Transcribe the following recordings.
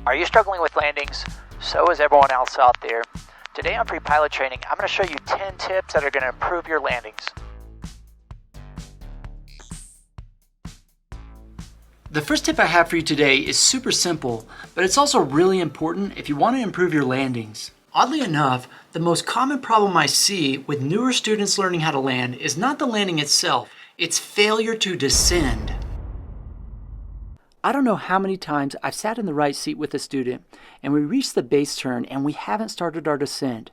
Are you struggling with landings? So is everyone else out there. Today on Free Pilot Training, I'm going to show you 10 tips that are going to improve your landings. The first tip I have for you today is super simple, but it's also really important if you want to improve your landings. Oddly enough, the most common problem I see with newer students learning how to land is not the landing itself, it's failure to descend. I don't know how many times I've sat in the right seat with a student and we reach the base turn and we haven't started our descent.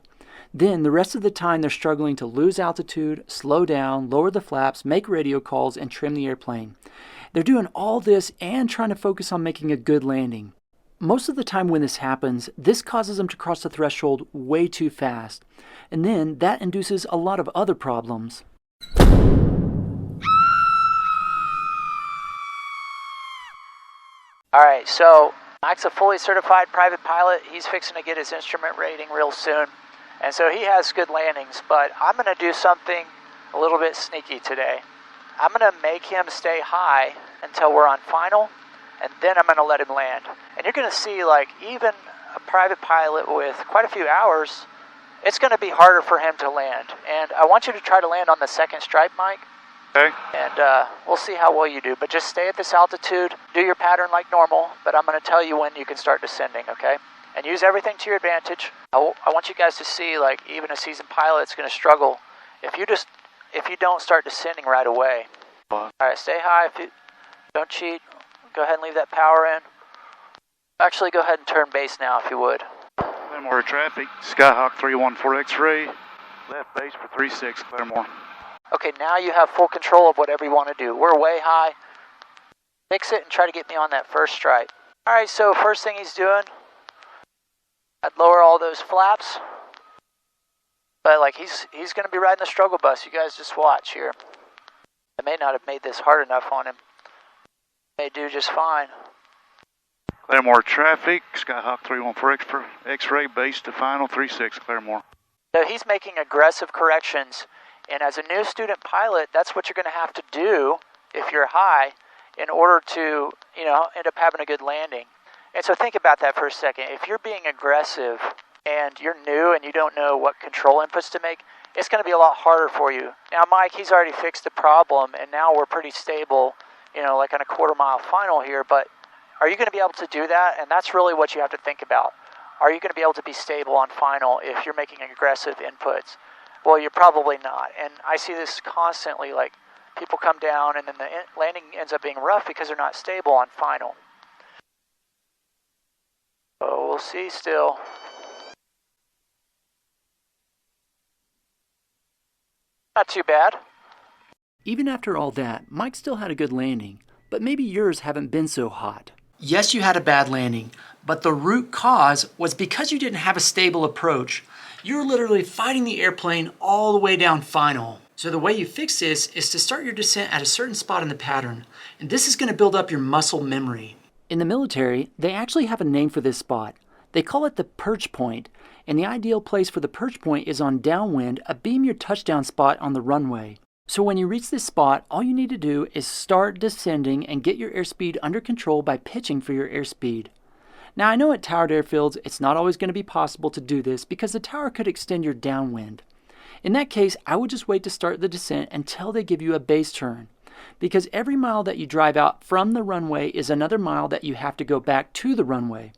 Then the rest of the time they're struggling to lose altitude, slow down, lower the flaps, make radio calls, and trim the airplane. They're doing all this and trying to focus on making a good landing. Most of the time when this happens, this causes them to cross the threshold way too fast. And then that induces a lot of other problems. Alright, so Mike's a fully certified private pilot. He's fixing to get his instrument rating real soon. And so he has good landings, but I'm going to do something a little bit sneaky today. I'm going to make him stay high until we're on final, and then I'm going to let him land. And you're going to see, like, even a private pilot with quite a few hours, it's going to be harder for him to land. And I want you to try to land on the second stripe, Mike. Okay. And we'll see how well you do. But just stay at this altitude, do your pattern like normal, but I'm going to tell you when you can start descending, okay? And use everything to your advantage. I want you guys to see, like, even a seasoned pilot's going to struggle if you don't start descending right away. Alright, stay high. If you don't cheat, go ahead and leave that power in. Actually, go ahead and turn base now if you would. Claremore traffic, Skyhawk 314 X-ray, left base for 36, Claremore. Okay, now you have full control of whatever you want to do. We're way high. Fix it and try to get me on that first stripe. Alright, so first thing he's doing, I'd lower all those flaps. But like he's going to be riding the struggle bus. You guys just watch here. I may not have made this hard enough on him. May do just fine. Claremore traffic, Skyhawk 314 X-ray, base to final 36, Claremore. So he's making aggressive corrections. And as a new student pilot, that's what you're going to have to do if you're high in order to, end up having a good landing. And so think about that for a second. If you're being aggressive and you're new and you don't know what control inputs to make, it's going to be a lot harder for you. Now, Mike, he's already fixed the problem, and now we're pretty stable, like on a quarter-mile final here, but are you going to be able to do that? And that's really what you have to think about. Are you going to be able to be stable on final if you're making aggressive inputs? Well, you're probably not, and I see this constantly, like people come down and then the landing ends up being rough because they're not stable on final. So we'll see still. Not too bad. Even after all that, Mike still had a good landing, but maybe yours haven't been so hot. Yes, you had a bad landing, but the root cause was because you didn't have a stable approach. You were literally fighting the airplane all the way down final. So the way you fix this is to start your descent at a certain spot in the pattern, and this is going to build up your muscle memory. In the military, they actually have a name for this spot. They call it the perch point, and the ideal place for the perch point is on downwind, a beam your touchdown spot on the runway. So when you reach this spot, all you need to do is start descending and get your airspeed under control by pitching for your airspeed. Now I know at towered airfields, it's not always going to be possible to do this because the tower could extend your downwind. In that case, I would just wait to start the descent until they give you a base turn, because every mile that you drive out from the runway is another mile that you have to go back to the runway.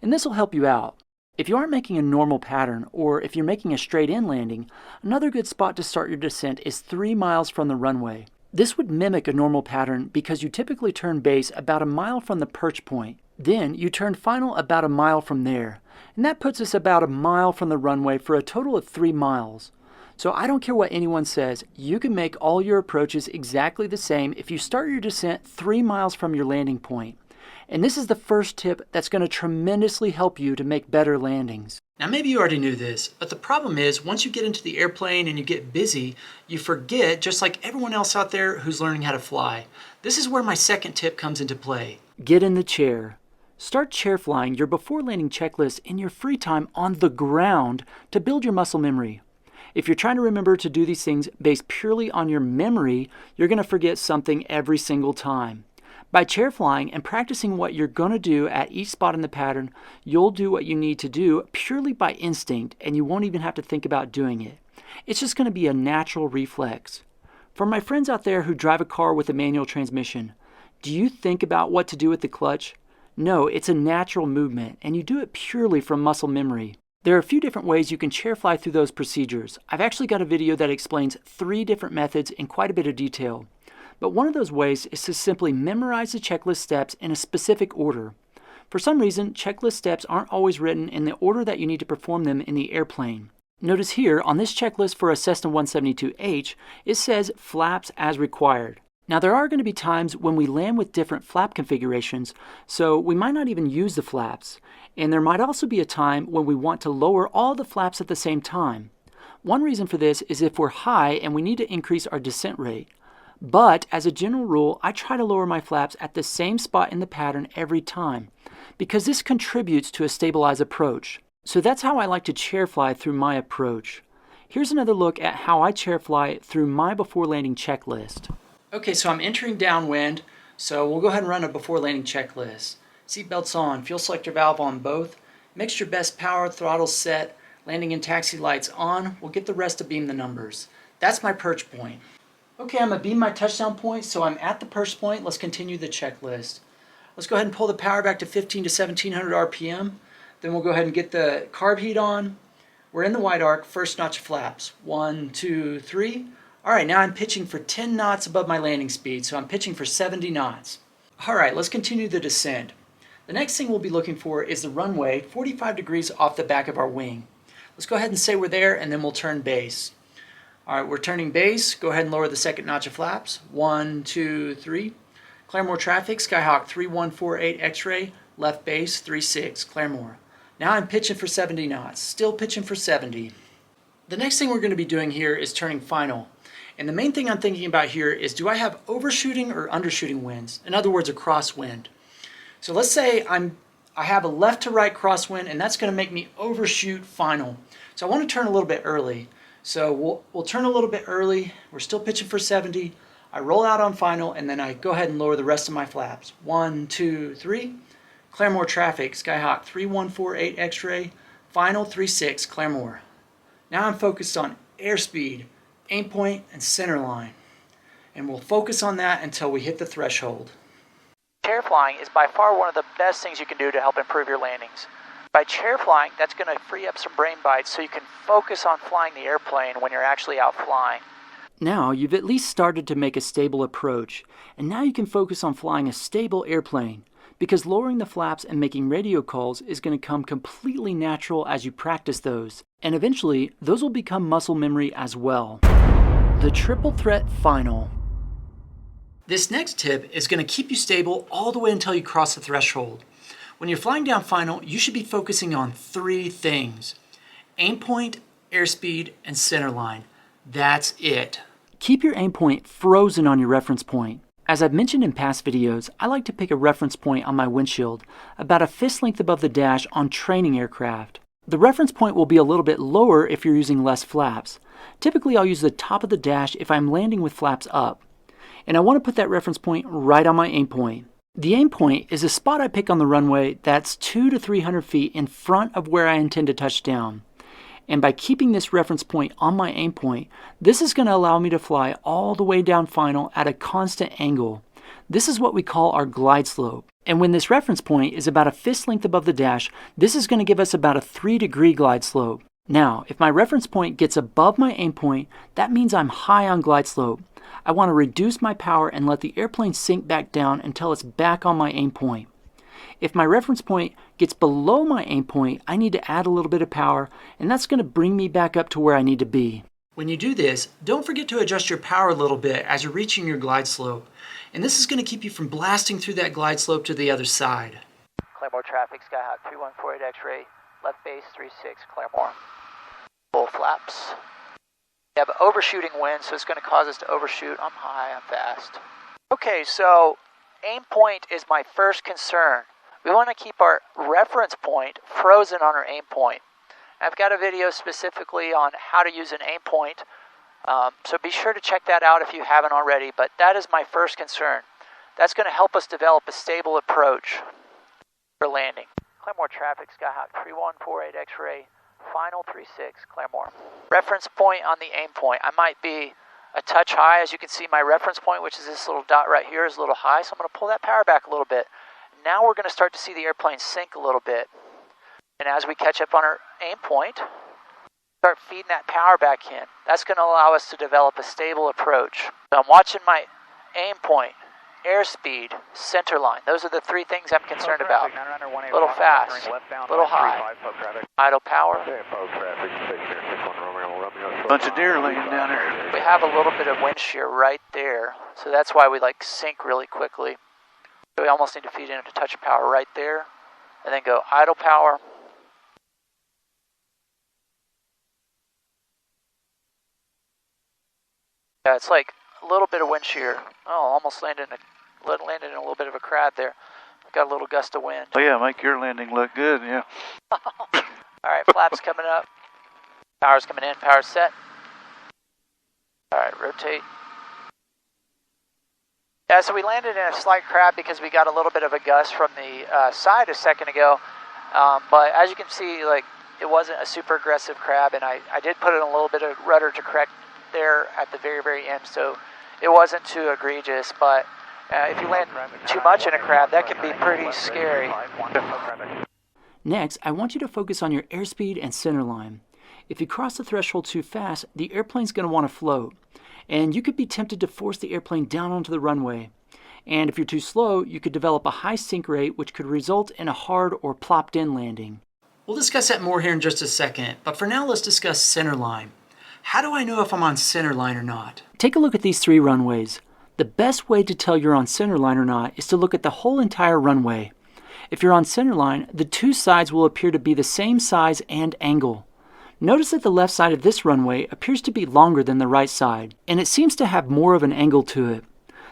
And this will help you out. If you aren't making a normal pattern, or if you're making a straight-in landing, another good spot to start your descent is 3 miles from the runway. This would mimic a normal pattern because you typically turn base about a mile from the perch point. Then you turn final about a mile from there. And that puts us about a mile from the runway for a total of 3 miles. So I don't care what anyone says, you can make all your approaches exactly the same if you start your descent 3 miles from your landing point. And this is the first tip that's going to tremendously help you to make better landings. Now maybe you already knew this, but the problem is once you get into the airplane and you get busy, you forget, just like everyone else out there who's learning how to fly. This is where my second tip comes into play. Get in the chair. Start chair flying your before landing checklist in your free time on the ground to build your muscle memory. If you're trying to remember to do these things based purely on your memory, you're going to forget something every single time. By chair flying and practicing what you're going to do at each spot in the pattern, you'll do what you need to do purely by instinct, and you won't even have to think about doing it. It's just going to be a natural reflex. For my friends out there who drive a car with a manual transmission, do you think about what to do with the clutch? No, it's a natural movement, and you do it purely from muscle memory. There are a few different ways you can chair fly through those procedures. I've actually got a video that explains 3 different methods in quite a bit of detail. But one of those ways is to simply memorize the checklist steps in a specific order. For some reason, checklist steps aren't always written in the order that you need to perform them in the airplane. Notice here, on this checklist for a Cessna 172H, it says flaps as required. Now there are going to be times when we land with different flap configurations, so we might not even use the flaps. And there might also be a time when we want to lower all the flaps at the same time. One reason for this is if we're high and we need to increase our descent rate. But as a general rule, I try to lower my flaps at the same spot in the pattern every time, because this contributes to a stabilized approach. So that's how I like to chair fly through my approach. Here's another look at how I chair fly through my before landing checklist. Okay, so I'm entering downwind, so we'll go ahead and run a before landing checklist. Seatbelts on, fuel selector valve on both, mixture best power, throttle set, landing and taxi lights on. We'll get the rest to beam the numbers. That's my perch point. Okay, I'm going to beam my touchdown point, so I'm at the perch point. Let's continue the checklist. Let's go ahead and pull the power back to 15 to 1700 RPM. Then we'll go ahead and get the carb heat on. We're in the wide arc, first notch of flaps. 1, 2, 3. All right, now I'm pitching for 10 knots above my landing speed, so I'm pitching for 70 knots. All right, let's continue the descent. The next thing we'll be looking for is the runway 45 degrees off the back of our wing. Let's go ahead and say we're there, and then we'll turn base. All right, we're turning base. Go ahead and lower the second notch of flaps. 1, 2, 3. Claremore traffic, Skyhawk 3148 X-ray, left base 36, Claremore. Now I'm pitching for 70 knots, still pitching for 70. The next thing we're going to be doing here is turning final. And the main thing I'm thinking about here is, do I have overshooting or undershooting winds? In other words, a crosswind. So let's say I have a left to right crosswind, and that's going to make me overshoot final. So I want to turn a little bit early. So we'll turn a little bit early. We're still pitching for 70. I roll out on final, and then I go ahead and lower the rest of my flaps. 1, 2, 3. Claremore traffic, Skyhawk 3148 X-ray, final 36, Claremore. Now I'm focused on airspeed, aim point, and center line. And we'll focus on that until we hit the threshold. Chair flying is by far one of the best things you can do to help improve your landings. By chair flying, that's going to free up some brain bites so you can focus on flying the airplane when you're actually out flying. Now you've at least started to make a stable approach, and now you can focus on flying a stable airplane, because lowering the flaps and making radio calls is going to come completely natural as you practice those, and eventually those will become muscle memory as well. The triple threat final. This next tip is going to keep you stable all the way until you cross the threshold. When you're flying down final, you should be focusing on 3 things: aim point, airspeed, and center line. That's it. Keep your aim point frozen on your reference point. As I've mentioned in past videos, I like to pick a reference point on my windshield about a fist length above the dash on training aircraft. The reference point will be a little bit lower if you're using less flaps. Typically I'll use the top of the dash if I'm landing with flaps up. And I want to put that reference point right on my aim point. The aim point is a spot I pick on the runway that's 200 to 300 feet in front of where I intend to touch down. And by keeping this reference point on my aim point, this is going to allow me to fly all the way down final at a constant angle. This is what we call our glide slope. And when this reference point is about a fist length above the dash, this is going to give us about a 3-degree glide slope. Now, if my reference point gets above my aim point, that means I'm high on glide slope. I want to reduce my power and let the airplane sink back down until it's back on my aim point. If my reference point gets below my aim point, I need to add a little bit of power, and that's going to bring me back up to where I need to be. When you do this, don't forget to adjust your power a little bit as you're reaching your glide slope. And this is going to keep you from blasting through that glide slope to the other side. Claremore traffic, Skyhawk 3148 X-ray, left base 36, Claremore. Full flaps. We have overshooting wind, so it's going to cause us to overshoot. I'm high, I'm fast. Okay, so aim point is my first concern. We want to keep our reference point frozen on our aim point. I've got a video specifically on how to use an aim point, so be sure to check that out if you haven't already, but that is my first concern. That's going to help us develop a stable approach for landing. Claremore traffic, Skyhawk 3148 X-ray, final 36, Claremore. Reference point on the aim point. I might be a touch high. As you can see, my reference point, which is this little dot right here, is a little high, so I'm going to pull that power back a little bit. Now we're going to start to see the airplane sink a little bit. And as we catch up on our aim point, start feeding that power back in. That's going to allow us to develop a stable approach. So I'm watching my aim point, airspeed, center line. Those are the three things I'm concerned about. A little fast, a little high, idle power. Bunch of deer laying down there. We have a little bit of wind shear right there, so that's why we like sink really quickly. So we almost need to feed in a touch of power right there, and then go idle power. Yeah, it's like a little bit of wind shear. Oh, almost landed in a little bit of a crab there. Got a little gust of wind. Oh yeah, make your landing look good, yeah. All right, flaps coming up. Power's coming in, power's set. All right, rotate. Yeah, so we landed in a slight crab because we got a little bit of a gust from the side a second ago. But as you can see, like, it wasn't a super aggressive crab, and I did put in a little bit of rudder to correct there at the very, very end, so it wasn't too egregious, but if you land too much in a crab, that can be pretty scary. Next, I want you to focus on your airspeed and center line. If you cross the threshold too fast, the airplane's going to want to float, and you could be tempted to force the airplane down onto the runway. And if you're too slow, you could develop a high sink rate, which could result in a hard or plopped-in landing. We'll discuss that more here in just a second, but for now let's discuss center line. How do I know if I'm on center line or not? Take a look at these three runways. The best way to tell you're on center line or not is to look at the whole entire runway. If you're on center line, the two sides will appear to be the same size and angle. Notice that the left side of this runway appears to be longer than the right side, and it seems to have more of an angle to it.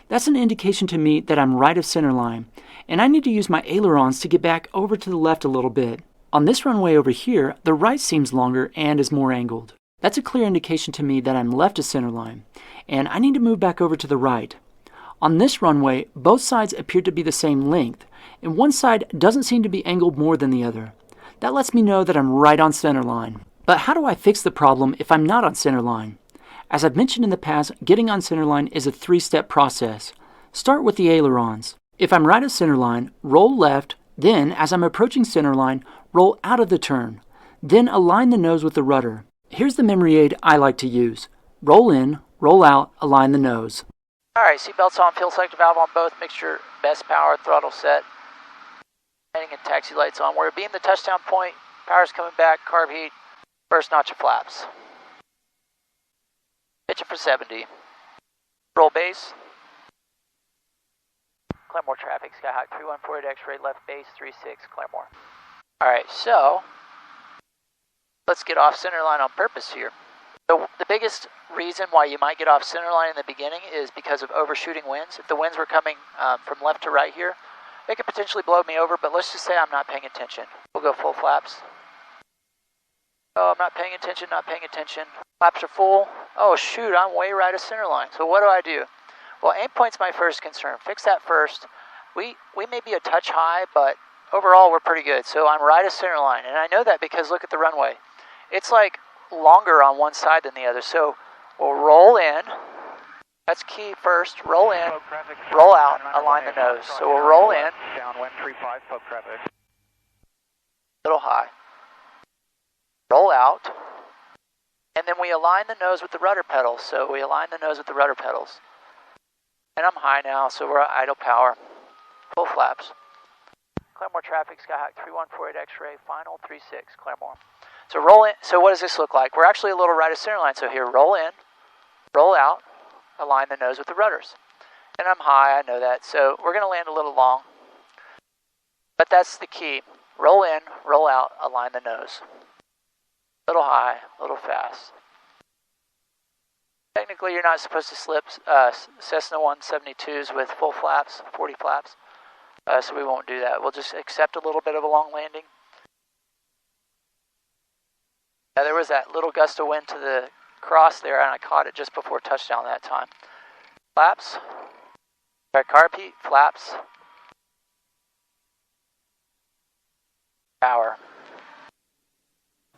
That's an indication to me that I'm right of center line, and I need to use my ailerons to get back over to the left a little bit. On this runway over here, the right seems longer and is more angled. That's a clear indication to me that I'm left of center line, and I need to move back over to the right. On this runway, both sides appear to be the same length, and one side doesn't seem to be angled more than the other. That lets me know that I'm right on center line. But how do I fix the problem if I'm not on center line? As I've mentioned in the past, getting on center line is a three-step process. Start with the ailerons. If I'm right of center line, roll left, then, as I'm approaching center line, roll out of the turn. Then align the nose with the rudder. Here's the memory aid I like to use. Roll in, roll out, align the nose. All right, seatbelts on, fuel selector valve on both, mixture, best power, throttle set, landing and taxi lights on. We're being the touchdown point, power's coming back, carb heat, first notch of flaps. Pitch it for 70. Roll base. Claremore traffic, Skyhawk 3148 X-ray, left base 36, Claremore. All right, so let's get off center line on purpose here. So the biggest reason why you might get off center line in the beginning is because of overshooting winds. If the winds were coming from left to right here, they could potentially blow me over, but let's just say I'm not paying attention. We'll go full flaps. Oh, I'm not paying attention, not paying attention. Flaps are full. Oh shoot, I'm way right of center line. So what do? Well, aim point's my first concern. Fix that first. We may be a touch high, but overall we're pretty good. So I'm right of center line, and I know that because look at the runway. It's like longer on one side than the other. So we'll roll in. That's key first. Roll in, roll out, align the nose. So we'll roll in. Downwind 35, slope traffic. Little high. Roll out. And then we align the nose with the rudder pedals. So we align the nose with the rudder pedals. And I'm high now, so we're at idle power. Full flaps. Claremore traffic, Skyhawk 3148 X-ray, final 36, Claremore. So roll in. So what does this look like? We're actually a little right of center line. So here, roll in, roll out, align the nose with the rudders. And I'm high, I know that. So we're going to land a little long. But that's the key. Roll in, roll out, align the nose. Little high, little fast. Technically, you're not supposed to slip Cessna 172s with full flaps, 40 flaps. So we won't do that. We'll just accept a little bit of a long landing. There was that little gust of wind to the cross there, and I caught it just before touchdown that time. Flaps. Alright, car repeat, flaps. Power.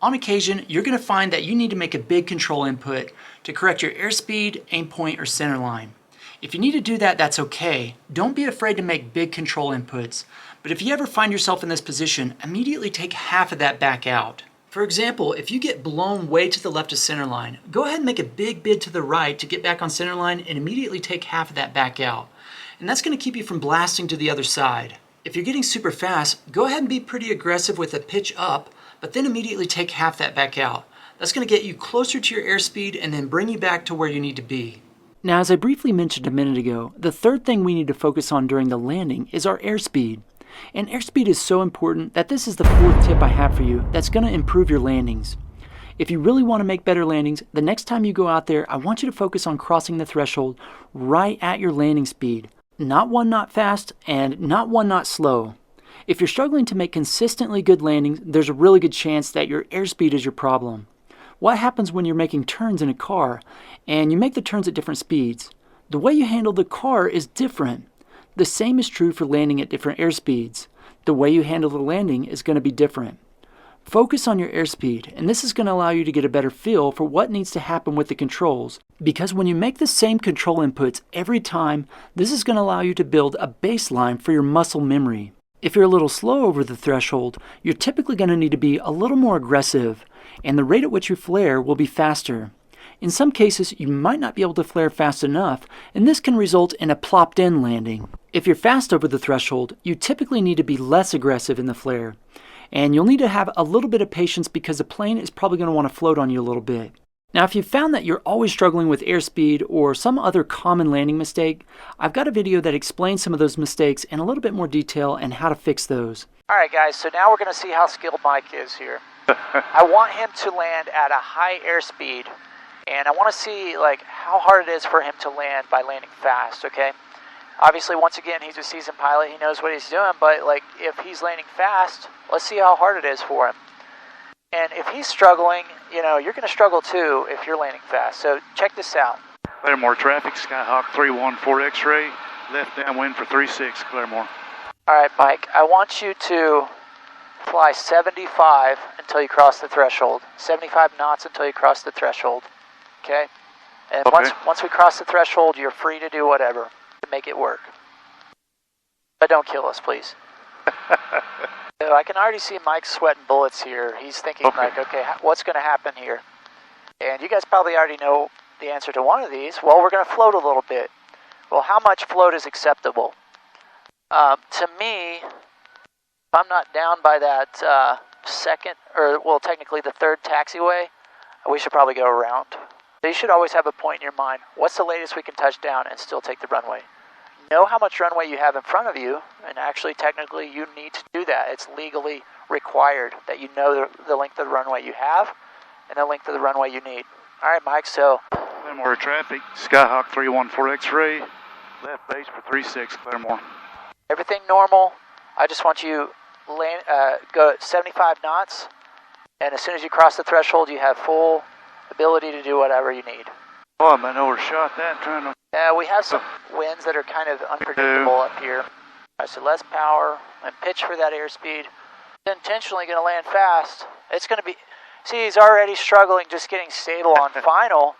On occasion, you're going to find that you need to make a big control input to correct your airspeed, aim point, or center line. If you need to do that, that's okay. Don't be afraid to make big control inputs. But if you ever find yourself in this position, immediately take half of that back out. For example, if you get blown way to the left of center line, go ahead and make a big bid to the right to get back on center line and immediately take half of that back out. And that's going to keep you from blasting to the other side. If you're getting super fast, go ahead and be pretty aggressive with a pitch up, but then immediately take half that back out. That's going to get you closer to your airspeed and then bring you back to where you need to be. Now, as I briefly mentioned a minute ago, the third thing we need to focus on during the landing is our airspeed. And airspeed is so important that this is the fourth tip I have for you that's going to improve your landings. If you really want to make better landings, the next time you go out there, I want you to focus on crossing the threshold right at your landing speed. Not 1 knot fast and not 1 knot slow. If you're struggling to make consistently good landings, there's a really good chance that your airspeed is your problem. What happens when you're making turns in a car and you make the turns at different speeds? The way you handle the car is different. The same is true for landing at different airspeeds. The way you handle the landing is going to be different. Focus on your airspeed, and this is going to allow you to get a better feel for what needs to happen with the controls. Because when you make the same control inputs every time, this is going to allow you to build a baseline for your muscle memory. If you're a little slow over the threshold, you're typically going to need to be a little more aggressive, and the rate at which you flare will be faster. In some cases, you might not be able to flare fast enough, and this can result in a plopped-in landing. If you're fast over the threshold, you typically need to be less aggressive in the flare. And you'll need to have a little bit of patience because the plane is probably going to want to float on you a little bit. Now, if you've found that you're always struggling with airspeed or some other common landing mistake, I've got a video that explains some of those mistakes in a little bit more detail and how to fix those. Alright guys, so now we're going to see how skilled Mike is here. I want him to land at a high airspeed, and I want to see how hard it is for him to land by landing fast, okay? Obviously, once again, he's a seasoned pilot. He knows what he's doing, but if he's landing fast, let's see how hard it is for him. And if he's struggling, you're going to struggle too if you're landing fast. So check this out. Claremore traffic, Skyhawk 314 X-ray, left downwind for 36, Claremore. All right, Mike, I want you to fly 75 until you cross the threshold. 75 knots until you cross the threshold, okay? And okay. Once we cross the threshold, you're free to do whatever to make it work. But don't kill us, please. So I can already see Mike sweating bullets here. He's thinking okay, what's going to happen here? And you guys probably already know the answer to one of these. Well, we're going to float a little bit. Well, how much float is acceptable? To me, if I'm not down by that technically the third taxiway, we should probably go around. So you should always have a point in your mind. What's the latest we can touch down and still take the runway? Know how much runway you have in front of you, and actually technically you need to do that. It's legally required that you know the length of the runway you have and the length of the runway you need. All right, Mike, so... Claremore traffic, Skyhawk 314 X-ray, left base for 36, Claremore. Everything normal. I just want you go at 75 knots, and as soon as you cross the threshold, you have full ability to do whatever you need. Oh, I overshot that trying to... Yeah, we have some winds that are kind of unpredictable up here. All right, so less power and pitch for that airspeed. Intentionally going to land fast. It's going to be... See, he's already struggling just getting stable on final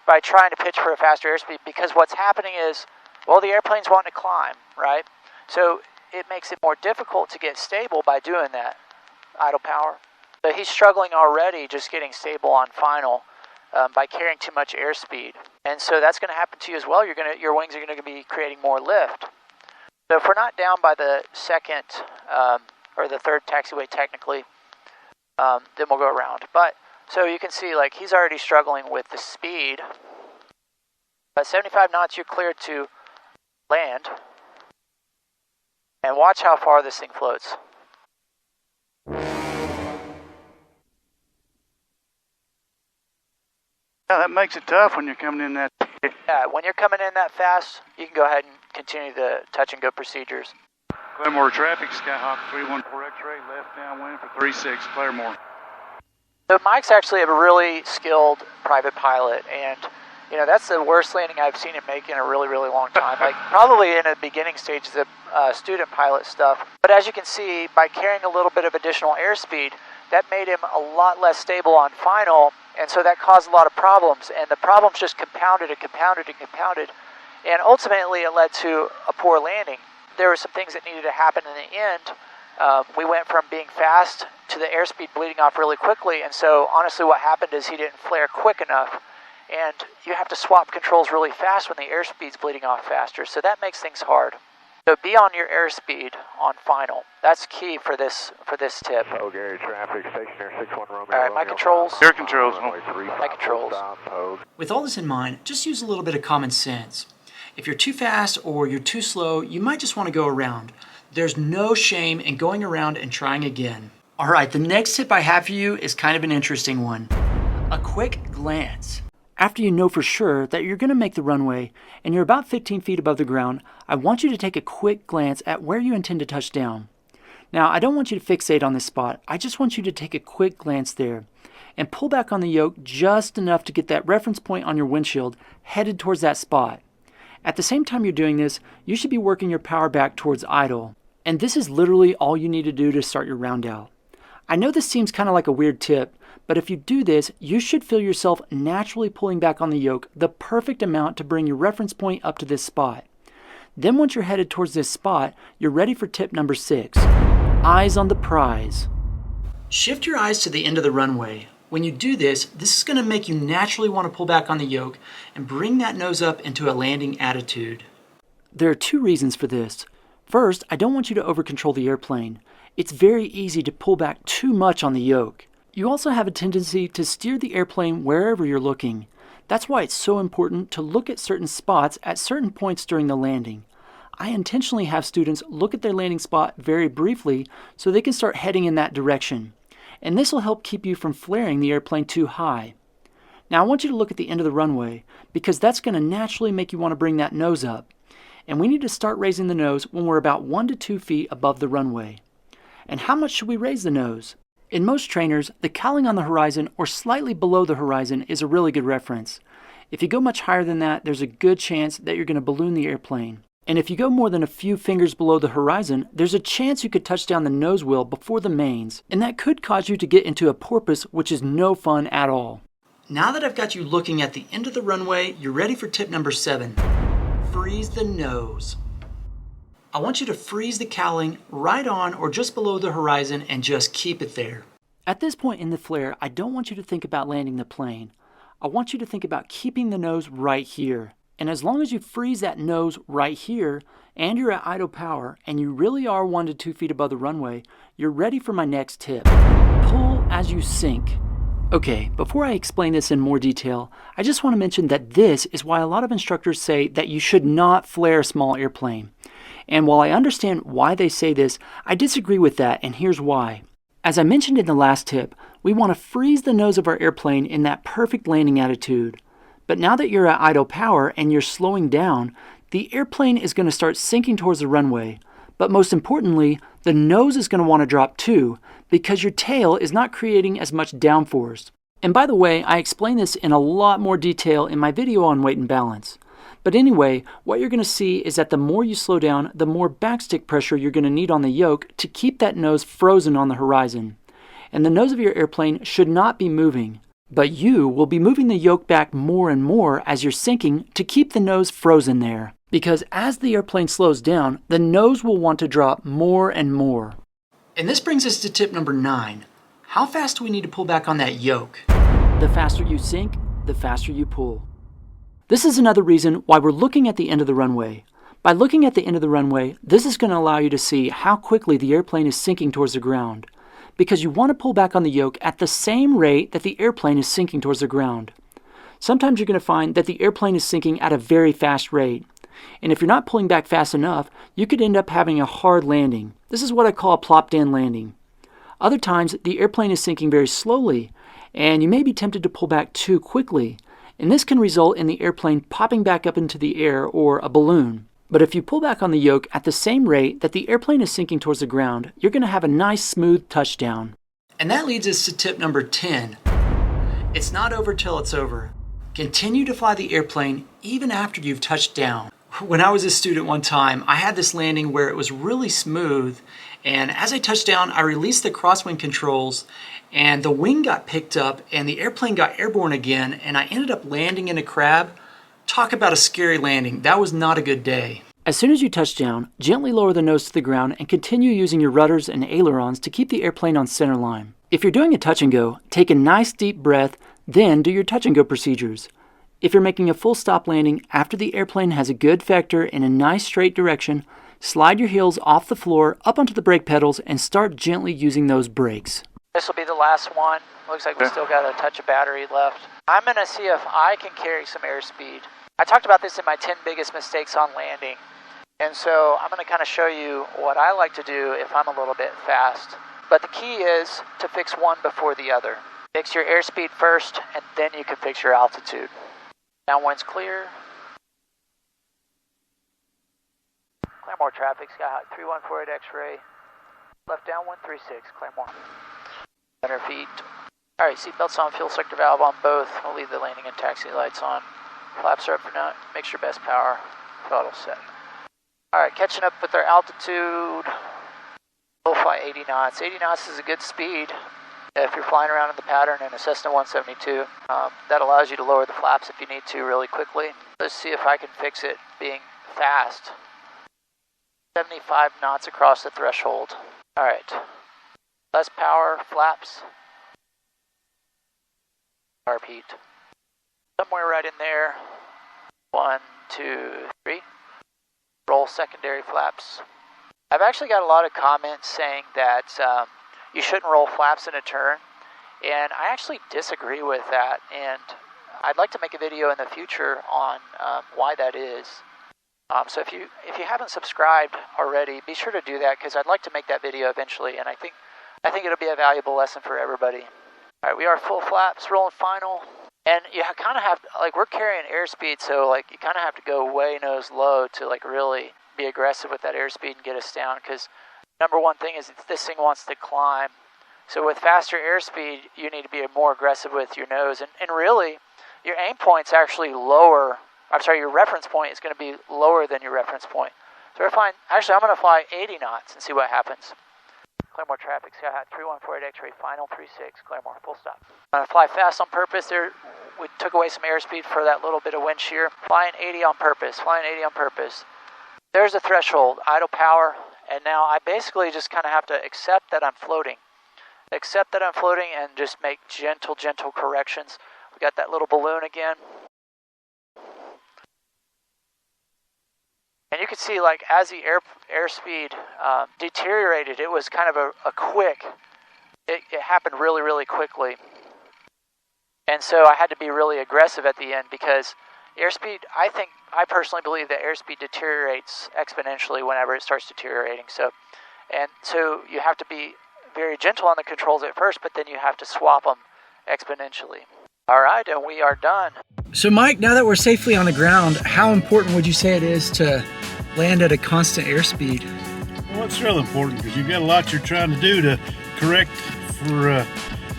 by trying to pitch for a faster airspeed, because what's happening is, well, the airplane's wanting to climb, right? So it makes it more difficult to get stable by doing that. Idle power. So he's struggling already just getting stable on final by carrying too much airspeed. And so that's going to happen to you as well. Your wings are going to be creating more lift. So if we're not down by the second or the third taxiway technically, then we'll go around. But so you can see he's already struggling with the speed. At 75 knots, you're clear to land. And watch how far this thing floats. Yeah, that makes it tough when you're coming in that... Yeah, when you're coming in that fast, you can go ahead and continue the touch and go procedures. Claremore traffic, Skyhawk 314 X-ray, left downwind for 36, Claremore. So Mike's actually a really skilled private pilot, and That's the worst landing I've seen him make in a really, really long time. Like probably in the beginning stages of student pilot stuff. But as you can see, by carrying a little bit of additional airspeed, that made him a lot less stable on final, and so that caused a lot of problems. And the problems just compounded and compounded and compounded, and ultimately it led to a poor landing. There were some things that needed to happen in the end. We went from being fast to the airspeed bleeding off really quickly, and so honestly what happened is he didn't flare quick enough. And you have to swap controls really fast when the airspeed's bleeding off faster, so that makes things hard. So be on your airspeed on final. That's key for this tip. Gary traffic, stationary 61 Romeo. All right, my controls. Air controls. My controls. With all this in mind, just use a little bit of common sense. If you're too fast or you're too slow, you might just want to go around. There's no shame in going around and trying again. All right, the next tip I have for you is kind of an interesting one. A quick glance. After you know for sure that you're going to make the runway and you're about 15 feet above the ground, I want you to take a quick glance at where you intend to touch down. Now, I don't want you to fixate on this spot. I just want you to take a quick glance there and pull back on the yoke just enough to get that reference point on your windshield headed towards that spot. At the same time you're doing this, you should be working your power back towards idle. And this is literally all you need to do to start your round out. I know this seems kind of like a weird tip, but if you do this, you should feel yourself naturally pulling back on the yoke the perfect amount to bring your reference point up to this spot. Then once you're headed towards this spot, you're ready for tip number 6. Eyes on the prize. Shift your eyes to the end of the runway. When you do this, this is going to make you naturally want to pull back on the yoke and bring that nose up into a landing attitude. There are 2 reasons for this. First, I don't want you to over-control the airplane. It's very easy to pull back too much on the yoke. You also have a tendency to steer the airplane wherever you're looking. That's why it's so important to look at certain spots at certain points during the landing. I intentionally have students look at their landing spot very briefly so they can start heading in that direction. And this will help keep you from flaring the airplane too high. Now I want you to look at the end of the runway because that's going to naturally make you want to bring that nose up. And we need to start raising the nose when we're about 1 to 2 feet above the runway. And how much should we raise the nose? In most trainers, the cowling on the horizon or slightly below the horizon is a really good reference. If you go much higher than that, there's a good chance that you're going to balloon the airplane. And if you go more than a few fingers below the horizon, there's a chance you could touch down the nose wheel before the mains, and that could cause you to get into a porpoise, which is no fun at all. Now that I've got you looking at the end of the runway, you're ready for tip number 7. Freeze the nose. I want you to freeze the cowling right on or just below the horizon and just keep it there. At this point in the flare, I don't want you to think about landing the plane. I want you to think about keeping the nose right here. And as long as you freeze that nose right here and you're at idle power and you really are 1 to 2 feet above the runway, you're ready for my next tip. Pull as you sink. Okay, before I explain this in more detail, I just want to mention that this is why a lot of instructors say that you should not flare a small airplane. And while I understand why they say this, I disagree with that, and here's why. As I mentioned in the last tip, we want to freeze the nose of our airplane in that perfect landing attitude. But now that you're at idle power and you're slowing down, the airplane is going to start sinking towards the runway. But most importantly, the nose is going to want to drop too, because your tail is not creating as much downforce. And by the way, I explain this in a lot more detail in my video on weight and balance. But anyway, what you're going to see is that the more you slow down, the more backstick pressure you're going to need on the yoke to keep that nose frozen on the horizon. And the nose of your airplane should not be moving, but you will be moving the yoke back more and more as you're sinking to keep the nose frozen there. Because as the airplane slows down, the nose will want to drop more and more. And this brings us to tip number 9. How fast do we need to pull back on that yoke? The faster you sink, the faster you pull. This is another reason why we're looking at the end of the runway. By looking at the end of the runway, this is going to allow you to see how quickly the airplane is sinking towards the ground. Because you want to pull back on the yoke at the same rate that the airplane is sinking towards the ground. Sometimes you're going to find that the airplane is sinking at a very fast rate. And if you're not pulling back fast enough, you could end up having a hard landing. This is what I call a plopped-in landing. Other times, the airplane is sinking very slowly, and you may be tempted to pull back too quickly. And this can result in the airplane popping back up into the air or a balloon. But if you pull back on the yoke at the same rate that the airplane is sinking towards the ground, you're going to have a nice smooth touchdown. And that leads us to tip number 10. It's not over till it's over. Continue to fly the airplane even after you've touched down. When I was a student one time, I had this landing where it was really smooth, and as I touched down, I released the crosswind controls, and the wing got picked up, and the airplane got airborne again, and I ended up landing in a crab. Talk about a scary landing. That was not a good day. As soon as you touch down, gently lower the nose to the ground and continue using your rudders and ailerons to keep the airplane on center line. If you're doing a touch and go, take a nice deep breath, then do your touch and go procedures. If you're making a full stop landing after the airplane has a good vector in a nice straight direction, slide your heels off the floor up onto the brake pedals and start gently using those brakes. This will be the last one. Looks like we still got a touch of battery left. I'm going to see if I can carry some airspeed. I talked about this in my 10 biggest mistakes on landing. And so I'm going to kind of show you what I like to do if I'm a little bit fast. But the key is to fix one before the other. Fix your airspeed first, and then you can fix your altitude. Downwind's clear. Claremore traffic, Skyhawk 3148 X-ray. Left downwind 36, Claremore. 100 feet. Alright, seatbelts on, fuel sector valve on both. We'll leave the landing and taxi lights on. Flaps are up for now. Make sure best power. Throttle set. Alright, catching up with our altitude. We'll fly 80 knots. 80 knots is a good speed. If you're flying around in the pattern in a Cessna 172, that allows you to lower the flaps if you need to really quickly. Let's see if I can fix it being fast. 75 knots across the threshold. Alright. Less power, flaps. Repeat. Somewhere right in there. 1, 2, 3. Roll secondary flaps. I've actually got a lot of comments saying that you shouldn't roll flaps in a turn, and I actually disagree with that, and I'd like to make a video in the future on why that is. So if you haven't subscribed already, be sure to do that, because I'd like to make that video eventually, and I think it'll be a valuable lesson for everybody. All right, we are full flaps, rolling final, and you kind of have, like, we're carrying airspeed, so like you kind of have to go way nose low to like really be aggressive with that airspeed and get us down, because number one thing is this thing wants to climb. So with faster airspeed, you need to be more aggressive with your nose. And really, your aim point's actually lower. I'm sorry, your reference point is going to be lower than your reference point. So we're flying, actually, I'm going to fly 80 knots and see what happens. Claremore traffic, Skyhawk 3148 X-ray, final 36, Claremore, full stop. I'm going to fly fast on purpose. There, we took away some airspeed for that little bit of wind shear. Flying 80 on purpose, flying 80 on purpose. There's a threshold, idle power. And now I basically just kind of have to accept that I'm floating. Accept that I'm floating and just make gentle corrections. We got that little balloon again. And you can see, like, as the airspeed deteriorated, it was kind of a quick, it happened really quickly. And so I had to be really aggressive at the end, because airspeed, I personally believe that airspeed deteriorates exponentially whenever it starts deteriorating. So you have to be very gentle on the controls at first, but then you have to swap them exponentially. All right, and we are done. So Mike, now that we're safely on the ground, how important would you say it is to land at a constant airspeed? Well, it's real important, because you've got a lot you're trying to do to correct for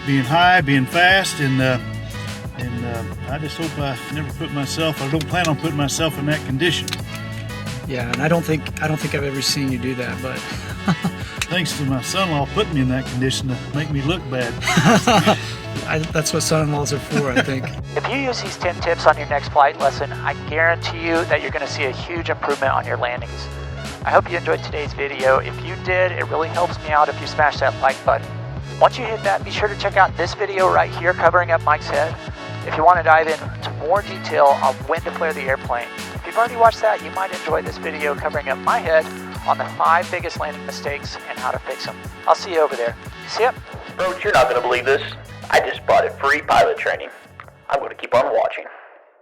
being high, being fast, and I just hope I don't plan on putting myself in that condition. Yeah, and I don't think I've ever seen you do that, but thanks to my son-in-law putting me in that condition to make me look bad. That's what son-in-laws are for, I think. If you use these 10 tips on your next flight lesson, I guarantee you that you're going to see a huge improvement on your landings. I hope you enjoyed today's video. If you did, it really helps me out if you smash that like button. Once you hit that, be sure to check out this video right here covering up Mike's head. If you want to dive into more detail on when to flare the airplane. If you've already watched that, you might enjoy this video covering up my head on the 5 biggest landing mistakes and how to fix them. I'll see you over there. See ya. Folks, you're not going to believe this. I just bought a free pilot training. I'm going to keep on watching.